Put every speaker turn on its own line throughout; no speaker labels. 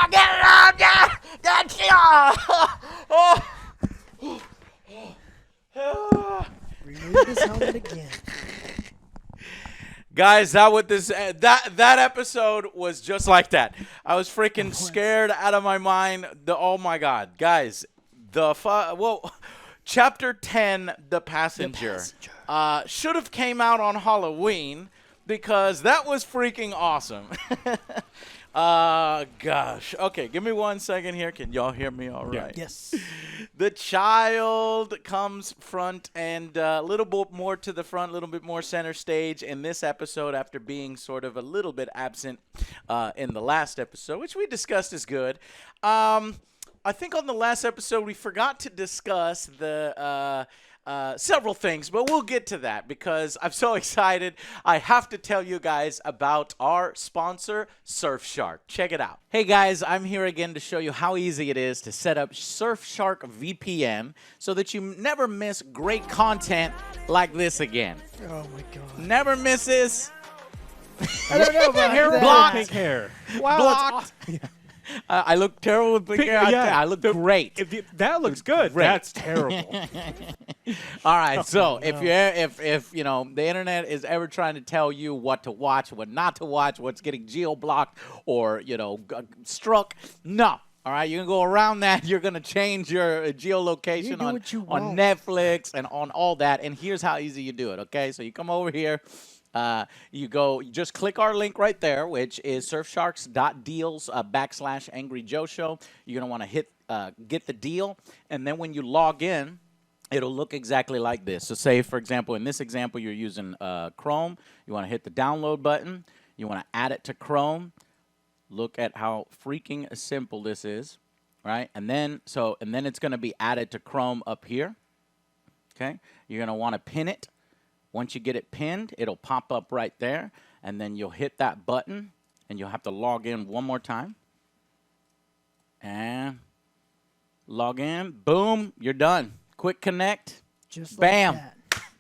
Get it up!
Remove his helmet again.
Guys, that episode was just like that. I was freaking scared out of my mind. Oh my God, guys, chapter 10, The Passenger, should have came out on Halloween because that was freaking awesome. Gosh. Okay, give me 1 second here. Can y'all hear me all right?
Yeah. Yes.
The child comes front and a little bit more to the front, a little bit more center stage in this episode after being sort of a little bit absent in the last episode, which we discussed is good. I think on the last episode we forgot to discuss the several things, but we'll get to that because I'm so excited. I have to tell you guys about our sponsor, Surfshark. Check it out. Hey guys, I'm here again to show you how easy it is to set up Surfshark VPN so that you never miss great content like this again.
Oh my God.
Never miss this.
I don't know about
Hair
that.
Blocked.
pink hair.
Wow. I look terrible with pink hair.
Yeah.
I look great.
That looks good.
Great.
That's terrible.
All right, so if you know the internet is ever trying to tell you what to watch, what not to watch, what's getting geo-blocked or struck, no. All right, you can go around that. You're gonna change your geolocation on Netflix and on all that. And here's how easy you do it. Okay, so you come over here. You just click our link right there, which is surfsharks.deals /AngryJoe show. You're going to want to hit get the deal. And then when you log in, it'll look exactly like this. So say, for example, in this example, you're using Chrome. You want to hit the download button. You want to add it to Chrome. Look at how freaking simple this is, right? And then it's going to be added to Chrome up here. Okay. You're going to want to pin it. Once you get it pinned, it'll pop up right there, and then you'll hit that button, and you'll have to log in one more time. And log in. Boom, you're done. Quick connect.
Just
bam.
like that.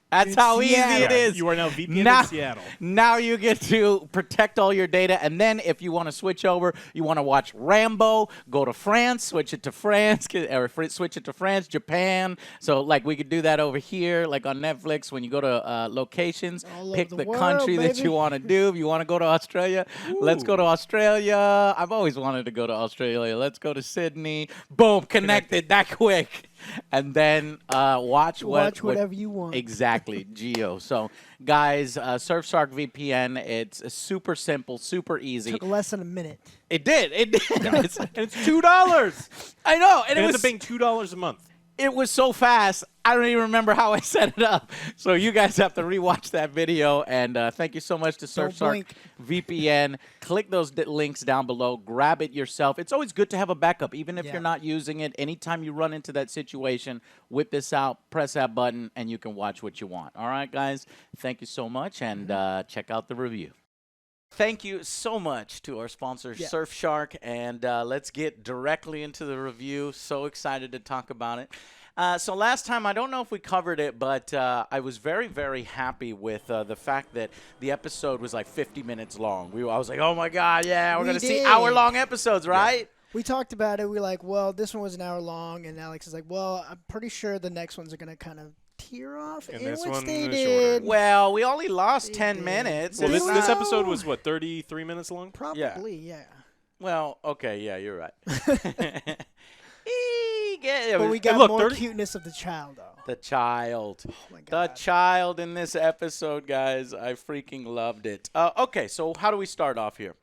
That's how easy it is.
You are now VPN in Seattle.
Now you get to protect all your data. And then if you want to switch over, you want to watch Rambo, go to France, switch it to France, or switch it to France, Japan. So, like, we could do that over here, like on Netflix. When you go to locations, pick the country that you want to do. If you want to go to Australia, let's go to Australia. I've always wanted to go to Australia. Let's go to Sydney. Boom, connected that quick. And then watch
whatever you want.
Exactly, Geo. So, guys, Surfshark VPN, it's super simple, super easy.
Took less than a minute.
It did. It did.
And it's $2.
I know.
And it ends up being $2 a month.
It was so fast, I don't even remember how I set it up. So you guys have to rewatch that video. And thank you so much to Surfshark VPN. Click those links down below. Grab it yourself. It's always good to have a backup, even if you're not using it. Anytime you run into that situation, whip this out, press that button, and you can watch what you want. All right, guys? Thank you so much, and check out the review. Thank you so much to our sponsor, Surfshark, and let's get directly into the review. So excited to talk about it. So last time, I don't know if we covered it, but I was very, very happy with the fact that the episode was like 50 minutes long. I was like, oh, my God, yeah, we're going to see hour-long episodes, right? Yeah.
We talked about it. We were like, well, this one was an hour long, and Alex is like, well, I'm pretty sure the next ones are going to kind of tear off,
and
in
this
which
one
they
was
did.
shorter.
Well, we only lost 10 minutes.
Well, this episode was, what, 33 minutes long?
Probably, yeah.
Well, okay, yeah, you're right.
But we got more cuteness of the child, though.
The child.
Oh, my God.
The child in this episode, guys. I freaking loved it. Okay, so how do we start off here?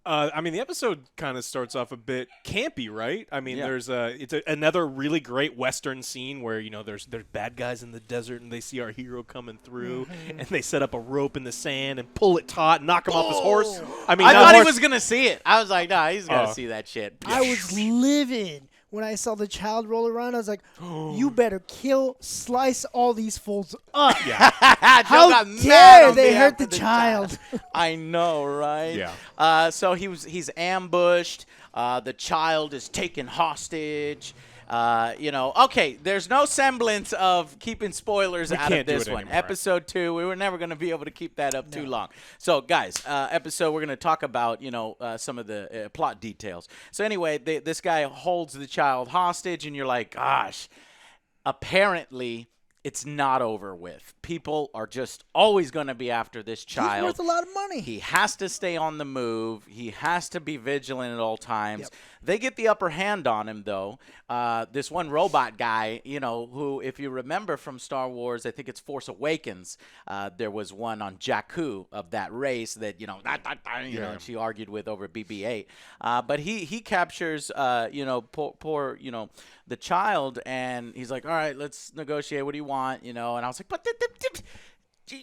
I mean, the episode kind of starts off a bit campy, right? I mean, there's another really great Western scene where, there's bad guys in the desert and they see our hero coming through and they set up a rope in the sand and pull it taut, knock him off his horse. I mean,
I thought he was going to see it. I was like, nah, he's going to see that shit.
I was livid. When I saw the child roll around, I was like, you better slice all these fools up.
Yeah.
How dare they hurt the child?
I know, right?
Yeah.
So he's ambushed. The child is taken hostage. Okay, there's no semblance of keeping spoilers out of
can't do
this
it
one.
anymore.
Episode 2, we were never going to be able to keep that up too long. So, guys, episode, we're going to talk about, some of the plot details. So, anyway, this guy holds the child hostage, and you're like, gosh, apparently it's not over with. People are just always going to be after this child.
He's worth a lot of money.
He has to stay on the move. He has to be vigilant at all times. Yep. They get the upper hand on him, though. This one robot guy, who, if you remember from Star Wars, I think it's Force Awakens, there was one on Jakku of that race that, she argued with over BB-8. But he captures, poor the child, and he's like, all right, let's negotiate. What do you want? And I was like, but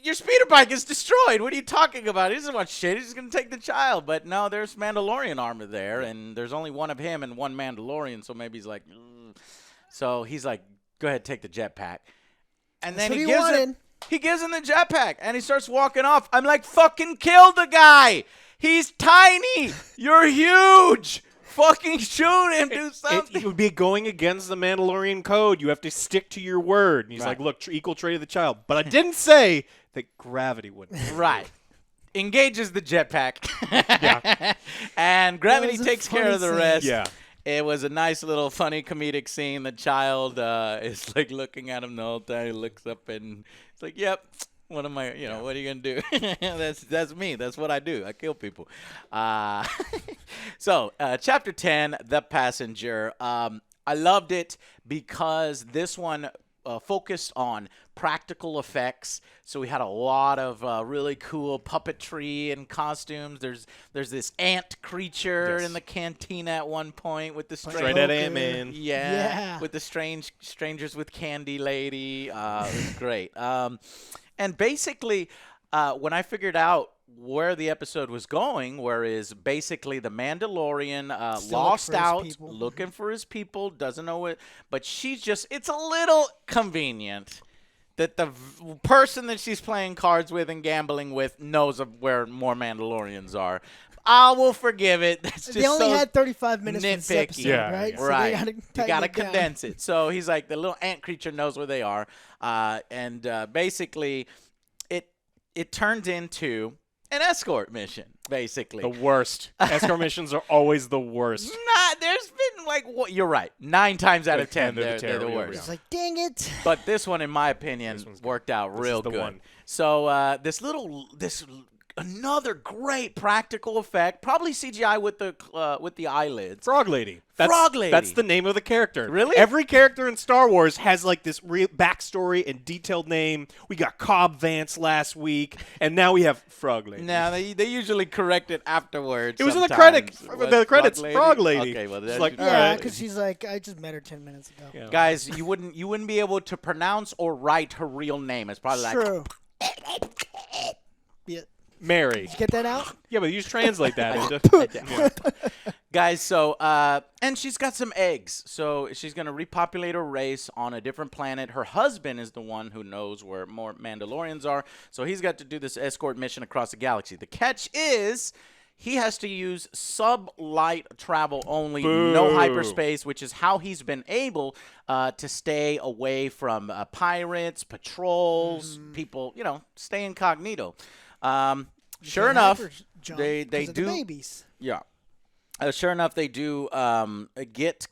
your speeder bike is destroyed. What are you talking about? He doesn't want shit. He's just going to take the child. But no, there's Mandalorian armor there, and there's only one of him and one Mandalorian, so maybe he's like, So he's like, go ahead, take the jetpack. And then he gives him the jetpack, and he starts walking off. I'm like, fucking kill the guy. He's tiny. You're huge. Fucking shoot him, do something.
It would be going against the Mandalorian code. You have to stick to your word. And he's like, look, equal trade of the child. But I didn't say that gravity wouldn't.
Right. Engages the jetpack.
Yeah.
And gravity takes care of the rest.
Yeah.
It was a nice little funny comedic scene. The child is like looking at him the whole time. He looks up and it's like, yep. What am I, what are you going to do? That's me. That's what I do. I kill people. So, Chapter 10, The Passenger. I loved it because this one focused on practical effects. So we had a lot of really cool puppetry and costumes. There's this ant creature in the cantina at one point with the strange...
Straight at Ant-Man.
Yeah. With the strangers with candy lady. It was great. And basically, when I figured out where the episode was going, whereas basically the Mandalorian lost out, looking for his people, doesn't know it, but it's a little convenient that the person that she's playing cards with and gambling with knows of where more Mandalorians are. I will forgive it.
They only had 35 minutes for this episode, right?
Yeah. Right.
So
you got to condense it. So he's like, the little ant creature knows where they are. And basically, it turned into an escort mission, basically.
The worst. Escort missions are always the worst.
There's been, you're right. 9 times out of 10, they're the worst.
It's like, dang it.
But this one, in my opinion, worked out real good. One. So another great practical effect, probably CGI with the eyelids.
Frog Lady. That's the name of the character.
Really?
Every character in Star Wars has like this real backstory and detailed name. We got Cobb Vanth last week, and now we have Frog Lady.
No, they usually correct it afterwards.
It was in the
credits.
Frog Lady.
Okay, well,
that's like,
yeah, because she's like, I just met her 10 minutes ago.
Yeah.
Guys, you wouldn't be able to pronounce or write her real name. It's probably
True. Yeah.
Mary.
Did you get that out?
Yeah, but you just translate that into...
Guys, so, and she's got some eggs. So she's going to repopulate her race on a different planet. Her husband is the one who knows where more Mandalorians are. So he's got to do this escort mission across the galaxy. The catch is he has to use sublight travel only, no hyperspace, which is how he's been able to stay away from pirates, patrols, people, stay incognito. Sure enough, they do.
The babies.
Yeah. Sure enough, they do get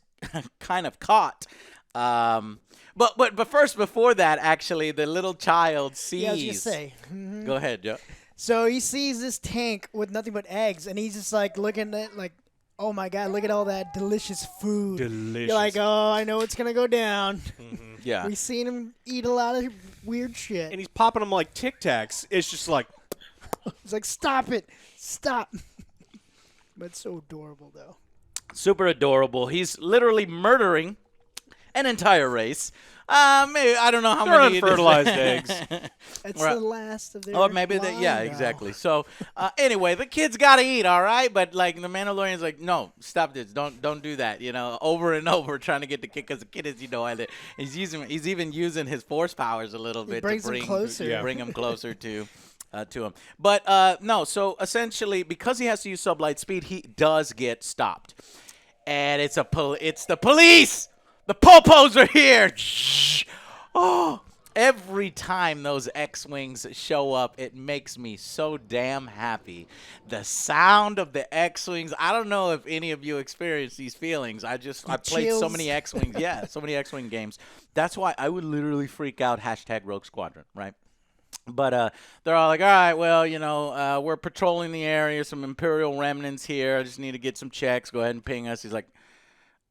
kind of caught. But first, before that, actually, the little child sees.
Yeah, I was gonna say. Mm-hmm.
Go ahead, Joe.
So he sees this tank with nothing but eggs, and he's just like looking at like, oh my god, look at all that delicious food.
Delicious.
You're like, oh, I know it's gonna go down.
Mm-hmm.
Yeah.
We've seen him eat a lot of weird shit.
And he's popping them like Tic Tacs. It's just like.
It's like, stop it. Stop. But it's so adorable, though.
Super adorable. He's literally murdering an entire race. Maybe I don't know how
They're
many
unfertilized eggs.
It's the last of their
or maybe exactly. So anyway, the kids gotta eat, all right. But like the Mandalorian's like, no, stop this, don't do that. Over and over trying to get the kid because the kid is, he's even using his force powers a little bit to bring him closer to him. But no, so essentially because he has to use sublight speed, he does get stopped, and it's the police. The popos are here. Oh, every time those X-Wings show up, it makes me so damn happy. The sound of the X-Wings. I don't know if any of you experience these feelings. I played so many X-Wings. Yeah, so many X-Wing games. That's why I would literally freak out #Rogue Squadron, right? But they're all like, all right, well, we're patrolling the area, some Imperial remnants here. I just need to get some checks. Go ahead and ping us. He's like,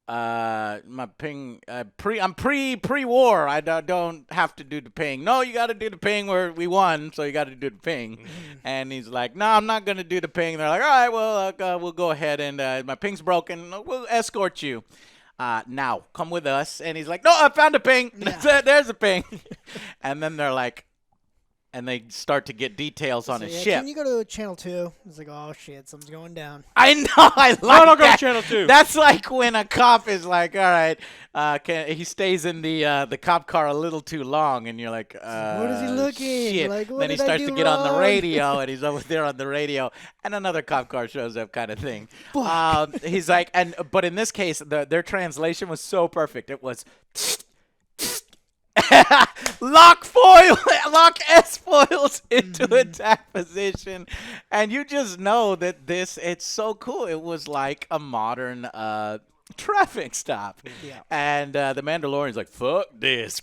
my ping, I'm pre-war. I don't have to do the ping. No, you got to do the ping where we won, so you got to do the ping. And he's like, no, I'm not going to do the ping. They're like, all right, well, we'll go ahead and my ping's broken. We'll escort you. Now, come with us. And he's like, no, I found a ping. Yeah. There's a ping. And then they're like, and they start to get details on his ship.
Can you go to channel 2? It's like, oh shit, something's going down.
I know, I like that.
No, go to channel 2.
That's like when a cop is like, all right, he stays in the cop car a little too long, and you're like,
what is he looking?
Shit.
Like, what
then he
did I
starts
do
to get on the
wrong?
radio, and he's over there on the radio, and another cop car shows up, kind of thing. He's like, but in this case, their translation was so perfect. It was. Lock S foils into attack position, and you just know that it's so cool. It was like a modern traffic stop.
Yeah.
And the Mandalorian's like, fuck this.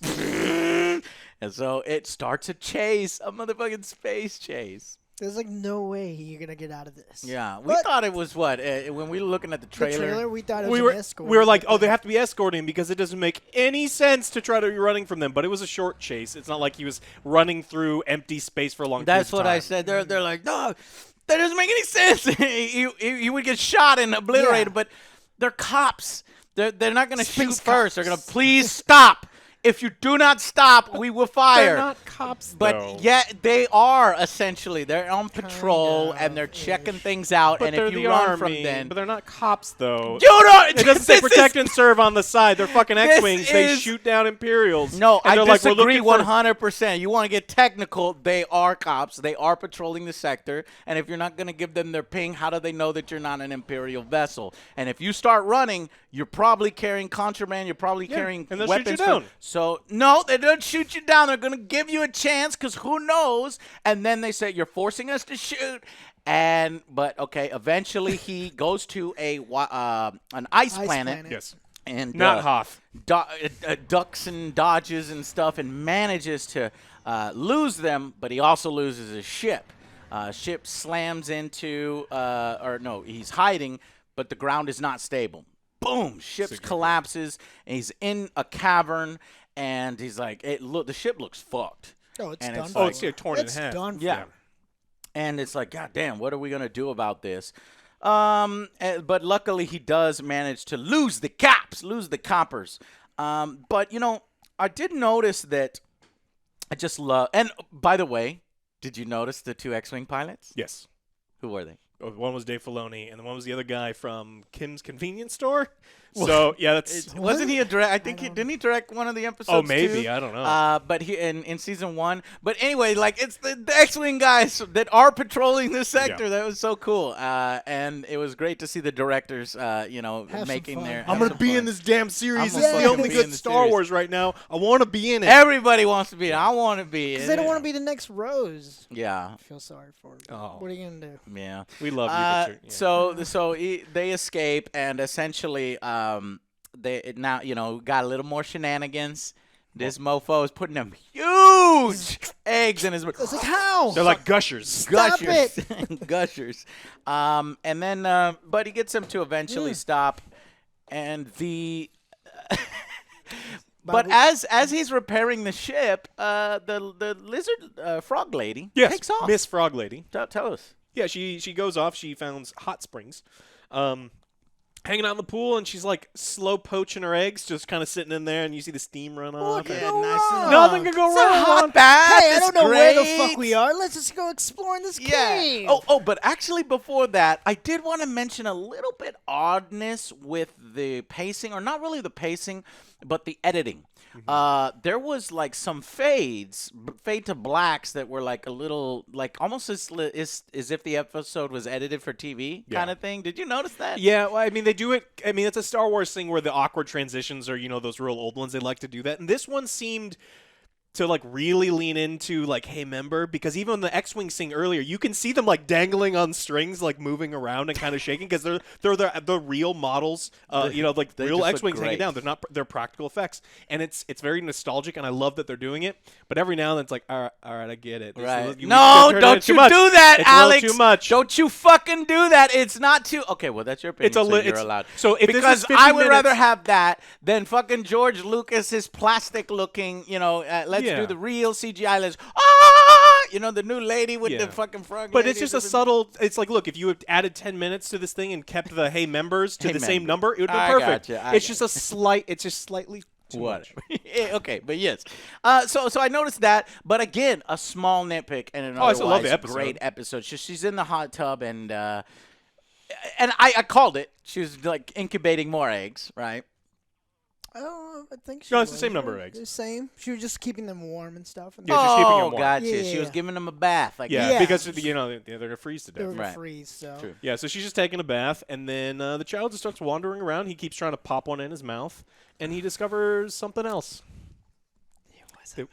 And so it starts a chase, a motherfucking space chase.
There's like no way you're gonna get out of this.
Yeah, we thought it was what when we were looking at the trailer.
We thought it was an escort.
We were like, oh, they have to be escorting because it doesn't make any sense to try to be running from them. But it was a short chase. It's not like he was running through empty space for a long time.
That's what I said. They're like, no, that doesn't make any sense. he would get shot and obliterated, but they're cops. They're not going to shoot first. They're going to please stop. If you do not stop, we will fire.
They're not cops,
but
though.
yet they are essentially. They're on patrol and they're checking things out.
But
and
they're
if you
the
run
army,
from them,
but they're not cops, though.
You don't.
It doesn't say protect and serve on the side. They're fucking X-wings. They shoot down Imperials.
No, I disagree
like,
100%. You want to get technical? They are cops. They are patrolling the sector. And if you're not going to give them their ping, how do they know that you're not an Imperial vessel? And if you start running, you're probably carrying contraband. You're probably carrying
and they'll
weapons.
Shoot you down.
So no, they don't shoot you down. They're going to give you a chance because who knows? And then they say you're forcing us to shoot. But okay, eventually he goes to an ice planet.
Yes.
And
not Hoth.
Ducks and dodges and stuff, and manages to lose them, but he also loses his ship. Ship slams into, he's hiding, but the ground is not stable. Boom! Ship collapses, and he's in a cavern, and he's like, the ship looks fucked.
Oh, it's
and
done.
It's torn in half.
Done.
Yeah. And it's like, God damn, what are we going to do about this? But luckily he does manage to lose the coppers. But, I did notice that I just love, and by the way, did you notice the 2 X-Wing pilots?
Yes.
Who were they?
One was Dave Filoni, and the one was the other guy from Kim's Convenience Store. So yeah, that's
wasn't he a direct? I think didn't he direct one of the episodes?
Oh, maybe
too?
I don't know.
But he in season 1. But anyway, like it's the X-Wing guys that are patrolling the sector. Yeah. That was so cool. And it was great to see the directors, making their.
I'm gonna be in this damn series. This is the only good Star Wars right now. I want to be in it.
Everybody wants to be in it. I want to be in it.
Because they don't want to be the next Rose.
Yeah.
I feel sorry for them.
Oh.
What are you gonna do?
Yeah.
We love you. But
So they escape, and essentially they now got a little more shenanigans. This mofo is putting them huge eggs in his mouth.
It's like, how?
They're like gushers.
Stop it.
Gushers. And then but he gets them to eventually stop, and the but as he's repairing the ship, the lizard frog lady takes off.
Miss Frog Lady.
Tell us.
Yeah, she goes off. She founds hot springs, hanging out in the pool, and she's like slow poaching her eggs, just kind of sitting in there, and you see the steam run off. Nothing can go wrong.
It's a hot bath.
Hey, I don't know where the fuck we are. Let's just go explore in this cave.
But actually before that, I did want to mention a little bit oddness with the pacing, or not really the pacing, but the editing. there was like some fade to blacks that were like a little, like almost as if the episode was edited for TV kind of thing. Did you notice that?
Yeah, well, I mean, they do it. I mean, it's a Star Wars thing where the awkward transitions are, those real old ones. They like to do that. And this one seemed to like really lean into like, hey, member, because even in the X-Wing scene earlier, you can see them like dangling on strings, like moving around and kind of shaking because they're the real models, like real X-Wings hanging down. They're practical effects, and it's very nostalgic, and I love that they're doing it. But every now and then it's like, all right, I get it.
Right? No, don't you do that,
it's
Alex.
A little too much.
Don't you fucking do that. It's not too. Okay, well that's your opinion. You're allowed.
So if
because
this is
I would
50
rather have that than fucking George Lucas's plastic looking. Let's do the real CGI. The new lady with the fucking frog.
But it's just a subtle. It's like, look, if you had added 10 minutes to this thing and kept the hey members to the same number, it would have been perfect. It's just slightly too much.
Okay, but yes. So I noticed that, but again, a small nitpick and an otherwise great episode. She's in the hot tub and I called it. She was like incubating more eggs, right?
Oh, I think
it's the same number of eggs.
The same. She was just keeping them warm and stuff.
Yeah, just keeping them warm.
Gotcha.
Yeah.
She was giving them a bath.
Because they're gonna freeze to death.
They're gonna freeze. So
True.
Yeah, so she's just taking a bath, and then the child just starts wandering around. He keeps trying to pop one in his mouth, and he discovers something else.
It was amazing.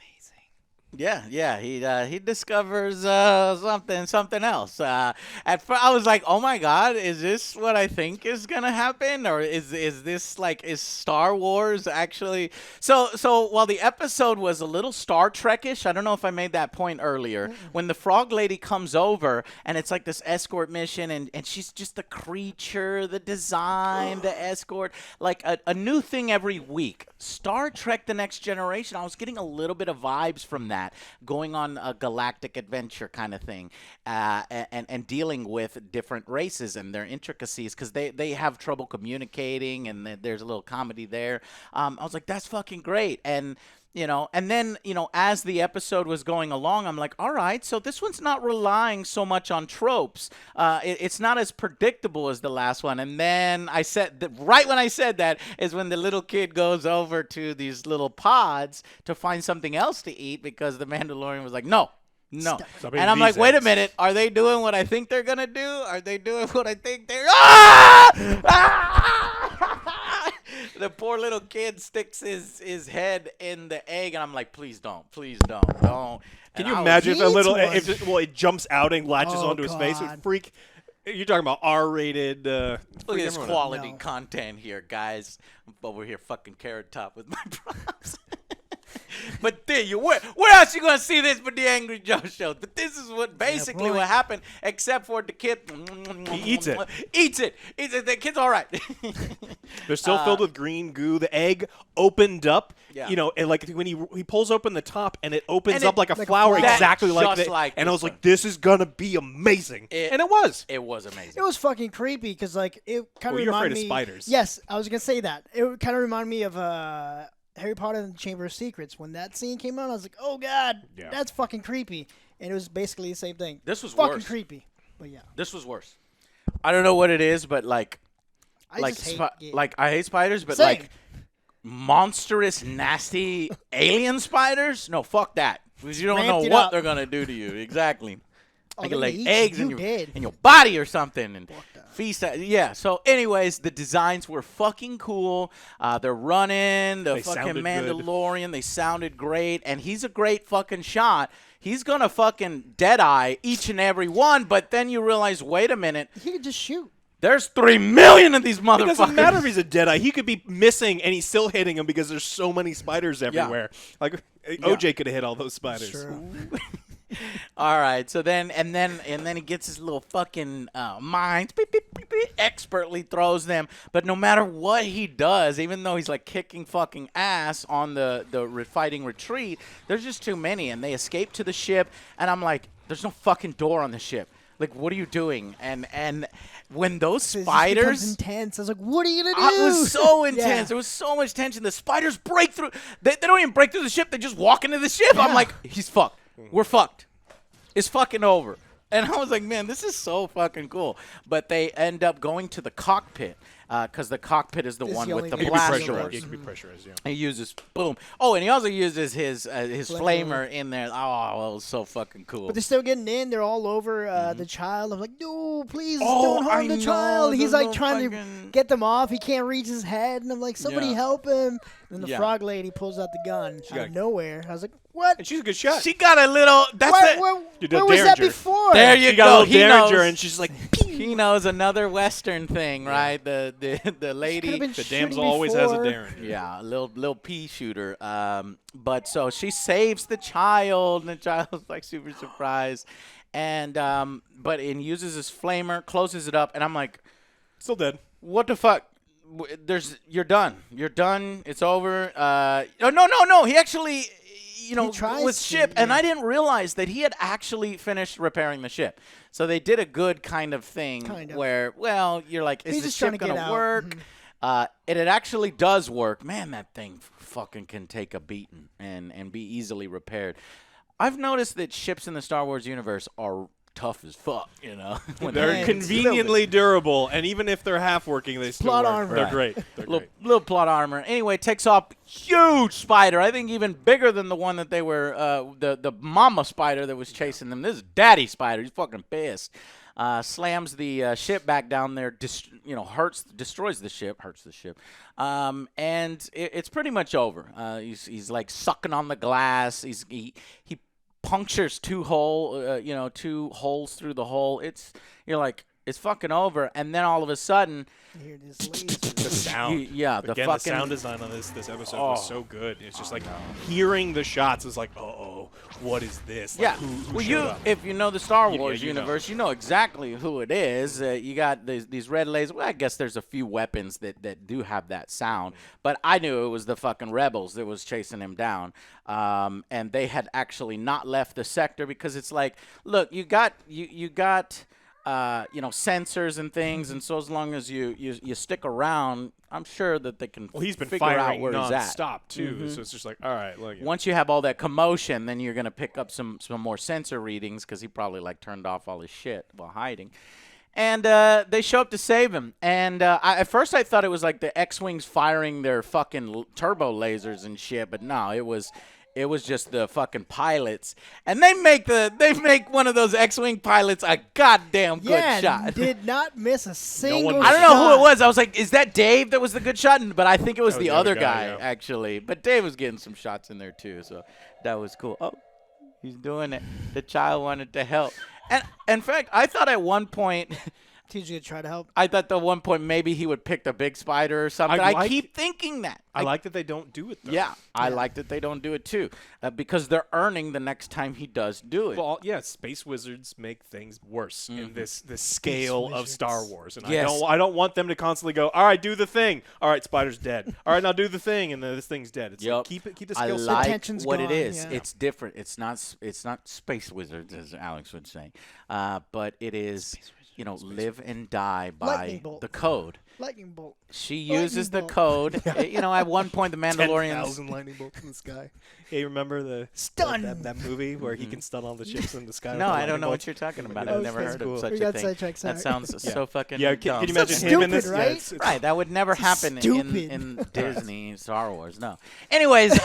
Yeah. He discovers something else. At first, I was like, "Oh my God, is this what I think is gonna happen, or is this like is Star Wars actually?" So while the episode was a little Star Trek-ish, I don't know if I made that point earlier. When the frog lady comes over and it's like this escort mission, and she's just the creature, the design, the escort, like a new thing every week. Star Trek: The Next Generation. I was getting a little bit of vibes from that, going on a galactic adventure kind of thing, and dealing with different races and their intricacies, because they have trouble communicating, and there's a little comedy there. I was like, that's fucking great. And then, as the episode was going along, I'm like, all right, so this one's not relying so much on tropes. It's not as predictable as the last one. And then I said, right when I said that is when the little kid goes over to these little pods to find something else to eat, because the Mandalorian was like, no. And I'm like, wait a minute. Are they doing what I think they're going to do? Are they doing what I think they're... The poor little kid sticks his head in the egg, and I'm like, please don't. Can
you imagine if it jumps out and latches onto his face? It would freak. You're talking about R-rated.
Look at this quality content here, guys. But we're here fucking Carrot Top with my props. But there where else you gonna see this but the Angry Joe show? But this is what basically what happened, except for the kid.
He eats it.
Eats it. The kid's all right.
They're still filled with green goo. The egg opened up.
Yeah.
And like when he pulls open the top, and it opens up like a flower, exactly like that. And I was like, this is gonna be amazing. And it was.
It was amazing.
It was fucking creepy because like it kind of reminded me.
You're afraid of spiders.
Yes, I was gonna say that. It kind of reminded me of Harry Potter and the Chamber of Secrets. When that scene came out, I was like, oh God, that's fucking creepy. And it was basically the same thing.
This was
fucking
worse.
creepy. But yeah.
This was worse. I don't know what it is, but I hate spiders, but like monstrous, nasty alien spiders? No, fuck that. Because you don't know what they're going to do to you. Exactly.
Oh,
they can lay eggs in your body or something and feast. Yeah. So, anyways, the designs were fucking cool. They're running the fucking Mandalorian. Good. They sounded great, and he's a great fucking shot. He's gonna fucking deadeye each and every one, but then you realize, wait a minute,
he could just shoot.
There's 3 million of these motherfuckers.
It doesn't matter if he's a Deadeye. He could be missing, and he's still hitting him because there's so many spiders everywhere. Yeah. Like OJ could have hit all those spiders.
All right, so then he gets his little fucking mines, expertly throws them. But no matter what he does, even though he's like kicking fucking ass on the fighting retreat, there's just too many, and they escape to the ship. And I'm like, there's no fucking door on the ship. Like, what are you doing? And when those spiders,
it intense. I was like, what are you gonna do?
It was so intense. There was so much tension. The spiders break through. They don't even break through the ship. They just walk into the ship. Yeah. I'm like, he's fucked. We're fucked. It's fucking over. And I was like, man, this is so fucking cool. But they end up going to the cockpit. because the cockpit is the
This is
one
the
with
only
the
thing
It
you
can
can
be
see
blast
of
pressurized.
course.
It can be pressurized. Yeah.
He uses boom. Oh, and he also uses his flamer in there. Oh, well, it was so fucking cool.
But they're still getting in. They're all over the child. I'm like, no, please
Oh,
don't harm
I
the
know,
child.
the
He's like
little
trying
fucking-
to get them off. He can't reach his head. And I'm like, somebody
Yeah.
help him. And then the
Yeah.
frog lady pulls out the gun out
got-
of nowhere. I was like, what?
And she's a good shot.
She got a little. That's
Where
You did
was that
Derringer.
before?
There you
She got a
go.
little
He
derringer,
knows.
and she's like,
He knows another Western thing, right? The
Could've
lady.
been
the
shooting
damsel always has a
before.
derringer.
Yeah, a little pea shooter. But so she saves the child, and the child's like super surprised, and uses his flamer, closes it up, and I'm like,
Still dead.
what the fuck? You're done. You're done. It's over. No. He actually,
tries
with
to,
ship, and
yeah.
I didn't realize that he had actually finished repairing the ship. So they did a good kind of thing
Kind of.
where, well, you're like, is
He's
the
just trying
ship
to get
gonna
out.
work? It actually does work. Man, that thing fucking can take a beating and be easily repaired. I've noticed that ships in the Star Wars universe are tough as fuck, when
They're
Man,
conveniently durable, and even if they're half working, they still
Plot
work.
armor.
They're
Right.
great. They're great.
little plot armor. Anyway, takes off huge spider. I think even bigger than the one that they were the mama spider that was chasing them. This is daddy spider. He's fucking pissed. Slams the ship back down there. Destroys the ship. Hurts the ship. And it's pretty much over. He's like sucking on the glass. He punctures two holes through the hole. You're like, it's fucking over, and then all of a sudden,
You hear this laser.
The sound.
the
Again,
fucking
the sound design on this episode
Oh.
was so good. It's just like hearing the shots is like, oh, what is this? Like,
Yeah,
who
well,
showed up?
if you know the Star
Yeah,
Wars
you know.
universe, you know exactly who it is. You got these red lasers. Well, I guess there's a few weapons that do have that sound, but I knew it was the fucking rebels that was chasing him down, and they had actually not left the sector because it's like, look, you got sensors and things, and so as long as you stick around, I'm sure that they can
Well, he's been
figure out
firing
where he's at.
nonstop too, so it's just like, all right, look.
Once you have all that commotion, then you're gonna pick up some more sensor readings because he probably like turned off all his shit while hiding. And they show up to save him. And at first I thought it was like the X-wings firing their fucking turbo lasers and shit, but no, it was just the fucking pilots. And they make one of those X-wing pilots a goddamn good
Yeah,
shot.
did not miss a single
I don't know who it
shot.
was. I was like, is that Dave that was the good shot? But I think it was
That was
the
the
other
other guy,
guy,
yeah.
actually. But Dave was getting some shots in there, too. So that was cool. Oh, he's doing it. The child wanted to help. And in fact, I thought at one point,
He's gonna try to help.
maybe he would pick the big spider or something.
I
I
like-
keep thinking that.
I like that they don't do it though.
Yeah, I like that they don't do it, too. Because they're earning the next time he does do it.
Well, yeah, space wizards make things worse in this scale of
wizards.
Star Wars, and
Yes.
I don't want them to constantly go, all right, do the thing. All right, spider's dead. All right, now do the thing, and then this thing's dead. It's like, keep the
I
skill set.
like
tension's
what it
gone,
is.
yeah.
It's different. It's not space wizards, as Alex would say, but it is live and die by
Lightning bolt.
the code.
Lightning bolt.
She uses the
bolt.
code. At one point, the Mandalorians.
10,000 lightning bolts in the sky. Hey, remember the
Stun.
that movie where he can stun all the ships in the sky?
No,
with
I
lightning
don't know
bolts?
what you're talking about.
Yeah,
I've never
that's
heard
cool.
of such
We
a
got
thing.
sidetracked,
That
sorry.
sounds so fucking
Yeah,
dumb.
can you imagine him in
stupid,
this? Yeah,
right?
it's-
Right, that would never happen
stupid.
in Disney, Star Wars. No. Anyways,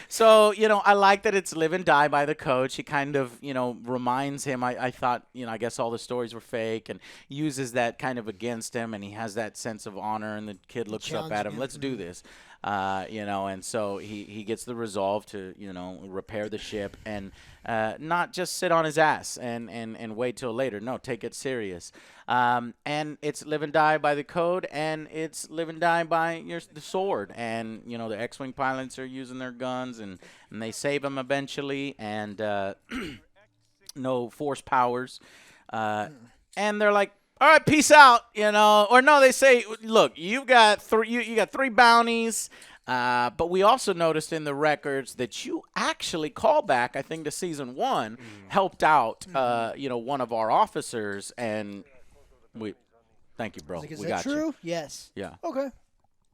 so I like that it's live and die by the code. She kind of reminds him. I thought I guess all the stories were fake, and uses that kind of against him, and he has that sense of honor. And the kid looks up at
Challenging
him.
him.
Let's do this. And so he gets the resolve to repair the ship and not just sit on his ass and wait till later. No, take it serious. And it's live and die by the code, and it's live and die by the sword. And the X-wing pilots are using their guns, and they save him eventually. And no force powers, and they're like, all right, peace out, Or no, they say, look, you got three bounties, but we also noticed in the records that you actually called back, I think, to season 1, helped out, one of our officers, and thank you, bro.
Like, is
we
that
got
true?
you.
Yes.
Yeah.
Okay.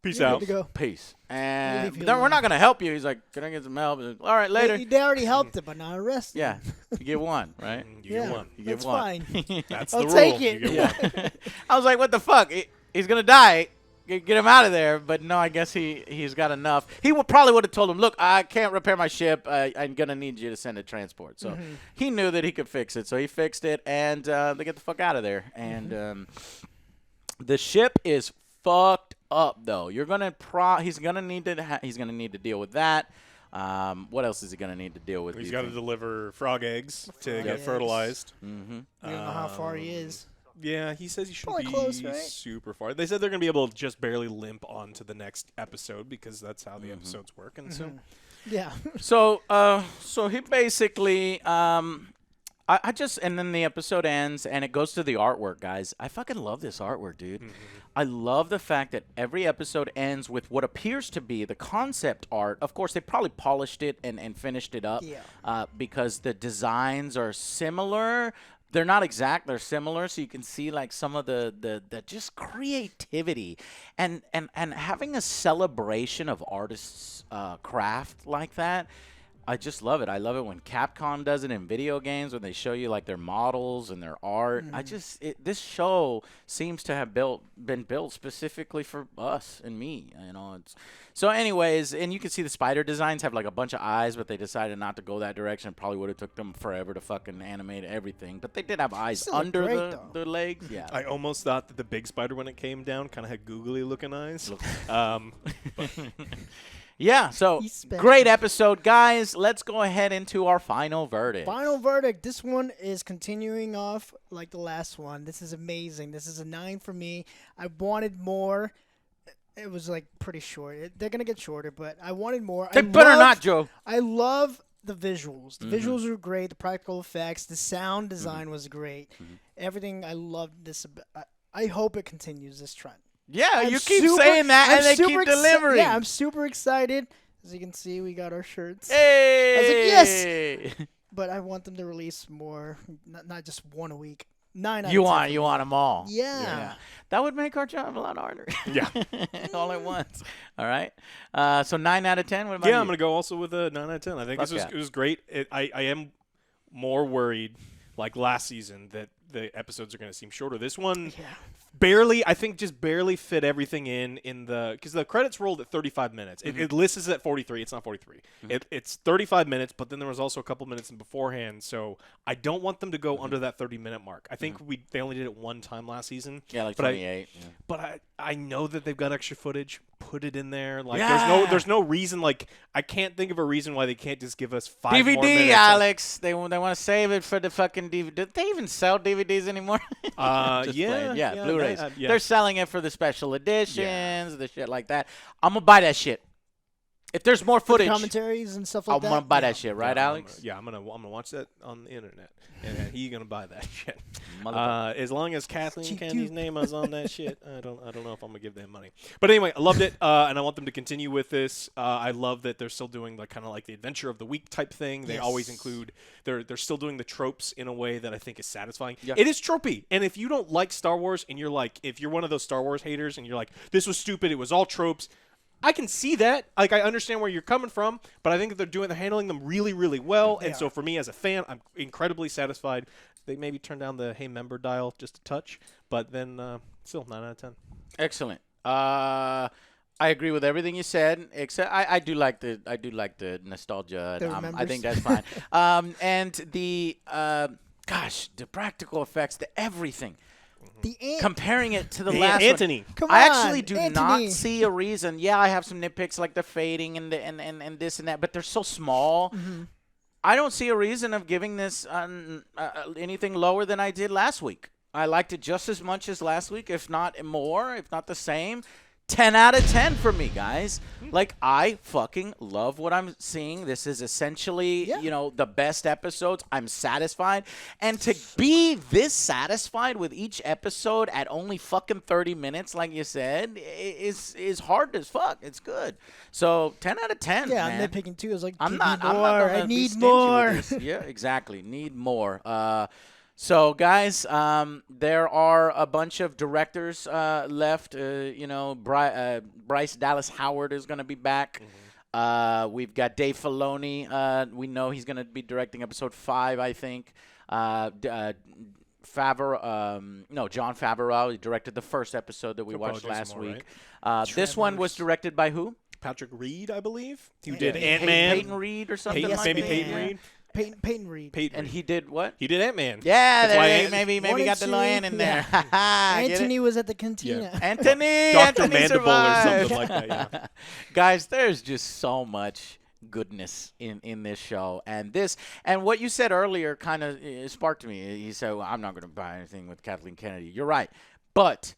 Peace
You're
out.
good to go.
Peace.
Leave
And
you
then we're
alone.
not gonna help you. He's like, can I get some help? All right, later.
They already helped him, but not arrested.
Yeah, you get one, right?
You
Yeah.
get one.
You get
That's
one.
fine.
That's
I'll
the rule.
take it.
You get one.
Yeah. I was like, what the fuck? he's gonna die. Get him out of there. But no, I guess he's got enough. He probably would have told him, look, I can't repair my ship. I'm gonna need you to send a transport. So he knew that he could fix it. So he fixed it, and they get the fuck out of there. And the ship is fucked up, though. You're gonna he's gonna need to deal with that. What else is he gonna need to deal with?
He's got to deliver frog eggs to get fertilized.
We don't know how far he is.
Yeah, he says he shouldn't be
close, right?
super far. They said they're gonna be able to just barely limp on to the next episode because that's how the episodes work. And so,
yeah.
So he basically, I just, and then the episode ends and it goes to the artwork, guys. I fucking love this artwork, dude. I love the fact that every episode ends with what appears to be the concept art. Of course, they probably polished it and finished it up because the designs are similar. They're not exact. They're similar, so you can see like some of the just creativity and having a celebration of artists' craft like that. I just love it. I love it when Capcom does it in video games when they show you like their models and their art. This show seems to have been built specifically for us and me. You know. So anyways, and you can see the spider designs have like a bunch of eyes, but they decided not to go that direction. It probably would have took them forever to fucking animate everything. But they did have eyes under the legs. Yeah.
I almost thought that the big spider when it came down kind of had googly looking eyes.
Yeah, so great episode, guys. Let's go ahead into our final verdict.
Final verdict. This one is continuing off like the last one. This is amazing. This is a 9 for me. I wanted more. It was like pretty short. They're going to get shorter, but I wanted more.
They better not, Joe.
I love the visuals. The visuals were great. The practical effects. The sound design was great. Everything. I loved this. I hope it continues this trend.
Yeah, you keep saying that, and they keep delivering.
Yeah, I'm super excited. As you can see, we got our shirts.
Hey!
I was like, yes! But I want them to release more, not just one a week. 9 out of 10.
You want them all.
Yeah.
That would make our job a lot harder.
Yeah.
All at once. All right. So 9 out of 10. What about you?
I'm going to go also with a 9 out of 10. I think it was great. I am more worried, like last season, that the episodes are going to seem shorter. This one barely, I think, just barely fit everything in the, because the credits rolled at 35 minutes. It lists at 43. It's not 43. It's 35 minutes, but then there was also a couple minutes in beforehand. So I don't want them to go under that 30-minute mark. I think they only did it one time last season.
Yeah, like 28.
But I know that they've got extra footage. Put it in there. Like there's no reason. Like I can't think of a reason why they can't just give us 5
DVD,
more minutes.
Alex. They want to save it for the fucking DVD. Do they even sell DVDs anymore?
Yeah,
Blu-rays. They're selling it for the special editions, the shit like that. I'm gonna buy that shit. If there's more footage,
commentaries and stuff like that,
I'm gonna buy that shit, right, Alex?
I'm gonna watch that on the internet, and he's gonna buy that shit. As long as Kathleen Kennedy's name is on that shit, I don't know if I'm gonna give them money. But anyway, I loved it, and I want them to continue with this. I love that they're still doing the kind of like the adventure of the week type thing. They always include. They're still doing the tropes in a way that I think is satisfying. Yeah. It is tropey, and if you don't like Star Wars, and you're like, if you're one of those Star Wars haters, and you're like, this was stupid, it was all tropes. I can see that. Like, I understand where you're coming from, but I think that they're handling them really, really well. So for me as a fan, I'm incredibly satisfied. They maybe turn down the hey member dial just a touch, but then still 9 out of 10.
Excellent. I agree with everything you said, except I do like the nostalgia. I think that's fine. And the the practical effects, the everything. Comparing it to the last
Anthony.
one, I actually do not see a reason. Yeah, I have some nitpicks like the fading and this and that, but they're so small. I don't see a reason of giving this anything lower than I did last week. I liked it just as much as last week, if not more, if not the same. 10 out of 10 for me, guys. Like, I fucking love what I'm seeing. This is essentially, the best episodes. I'm satisfied. And to be this satisfied with each episode at only fucking 30 minutes, like you said, is hard as fuck. It's good. So, 10 out of 10,
Yeah,
man.
I'm nitpicking too. I was like,
I'm not gonna
I
be
need
stingy
more.
with this. Yeah, exactly. Need more. So, guys, there are a bunch of directors left. Bryce Dallas Howard is going to be back. We've got Dave Filoni. We know he's going to be directing episode 5, I think. John Favreau. He directed the first episode that we watched last week.
Right?
This one was directed by who?
Patrick Reed, I believe. Who
Yeah.
did Ant-Man.
Peyton Reed or something
Peyton,
like
maybe
that.
Peyton Reed.
Peyton Reed.
Peyton
And
Reed.
he did what?
He did Ant-Man.
Yeah,
That's why
maybe
One
got the
and
lion
two,
in there.
yeah.
Get it?
Anthony was at the cantina.
Anthony,
Dr.
Anthony
Mandible or
survived.
something like that, yeah.
Guys, there's just so much goodness in this show, and what you said earlier kind of sparked me. You said, well, I'm not going to buy anything with Kathleen Kennedy. You're right, but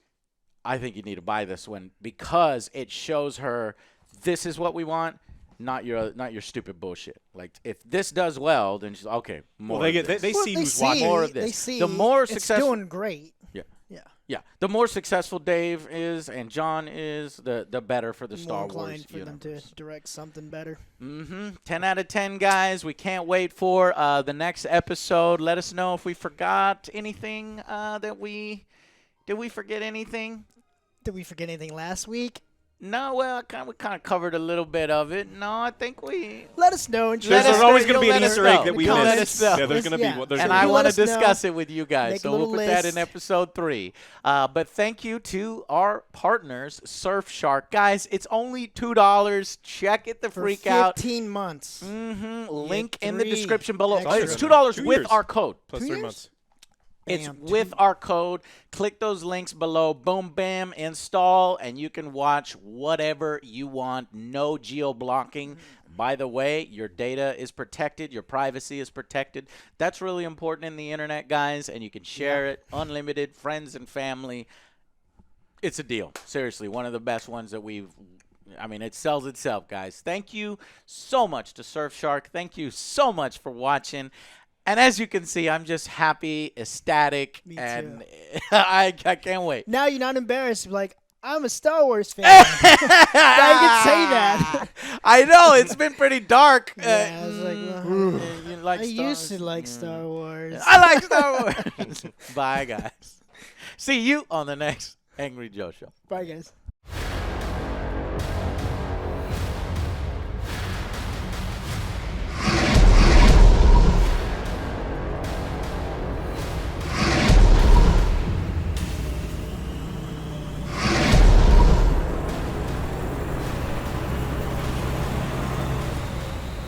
I think you need to buy this one because it shows her this is what we want, not your stupid bullshit. Like if this does well, then she's okay. More.
Well,
of this.
they see who's watching.
More of this.
They see
The more
it's
successful-
doing great.
Yeah, the more successful Dave is and John is, the better for the
More
Star
inclined
Wars
for them
universe.
to direct something better.
10 out of 10, guys. We can't wait for the next episode. Let us know if we forgot anything did we forget anything?
Did we forget anything last week?
No, well, we kind of covered a little bit of it. No, I think we.
Let us know. And
There's
Let us
always
know.
going to be
You'll
an
let
Easter
us
egg
know.
that we
You'll let
missed.
us know.
Yeah, there's going to
Yeah.
be. There's
And
gonna
I
be
want to
us know.
discuss it with you guys,
Make a
so we'll
little
put that in
list.
episode 3. But thank you to our partners, Surfshark. Guys, it's only $2. Check it the
for
freak out.
15 months.
Link in the
3
description below.
extra
It's
months.
$2
2
with
years.
our code.
Plus
2
3
years?
months.
It's
Bam,
with our code. Click those links below. Boom, bam, install, and you can watch whatever you want. No geo-blocking. By the way, your data is protected. Your privacy is protected. That's really important in the internet, guys, and you can share it. Unlimited, friends and family. It's a deal. Seriously, one of the best ones that it sells itself, guys. Thank you so much to Surfshark. Thank you so much for watching. And as you can see, I'm just happy, ecstatic,
Me
and
too.
I can't wait.
Now you're not embarrassed. You're like, I'm a Star Wars fan. Now you can say that.
I know, it's been pretty dark.
Yeah, I was like, well,
you like
I
Star
used to
Wars?
like Star Wars.
I like Star Wars. Bye, guys. See you on the next Angry Joe Show.
Bye, guys.